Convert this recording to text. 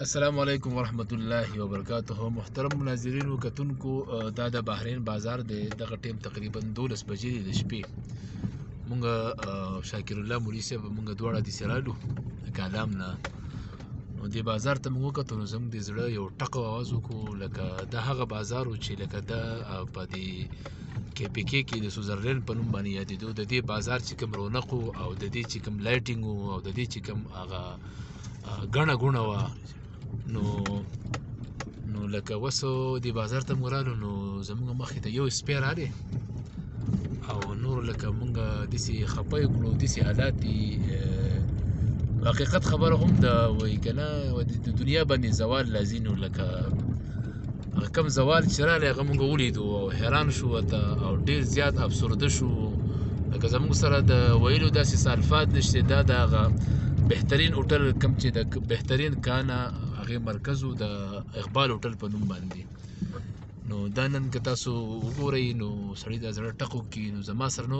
السلام علیکم ورحمت الله وبرکاته. محترم ناظرین و کتونکو، دا د بحرین بازار دی. دغه ټیم تقریبا 12 بجې دی د شپې. مونږ شاکر الله مولوي صاحب مونږ دواړه داسې رالو کالام نه، نو دې بازار ته مونږ وکتو، نو زموږ د زړه یو ټق اواز وکړو لکه دا هغه بازار و چې لکه دا په دې KPK کې د سوزرلینډ په نوم باندې یادېدو. د دې بازار چې کوم رونق او د دې چې کوم لایټینګ او د دې چې کوم هغه ګڼه ګوڼه وه، نو لکه وسو د بازار ته مونږ رالو، نو زموږ مخې ته یو سپی راغی او نور لکه مونږ داسې خفه یې کړو. داسې حالات دي. حقیقت خبره هم ده، وایي که نه د دنیا باندې زوال لازم نو لکه هغه کم زوال چې راغلی هغه مونږ ولیدو او حیران شو ورته او ډېر زیات افسرده شو. لکه زموږ سره د ویلو داسې الفاظ نشته. دا د هغه بهترین هوټل کوم چې د بهترین کانه هغې مرکز و، د اقبال هوټل په نوم باندې. نو دا نن که تاسو وګورئ نو سړي دا زړه ټق وکړي. نو زما سره نور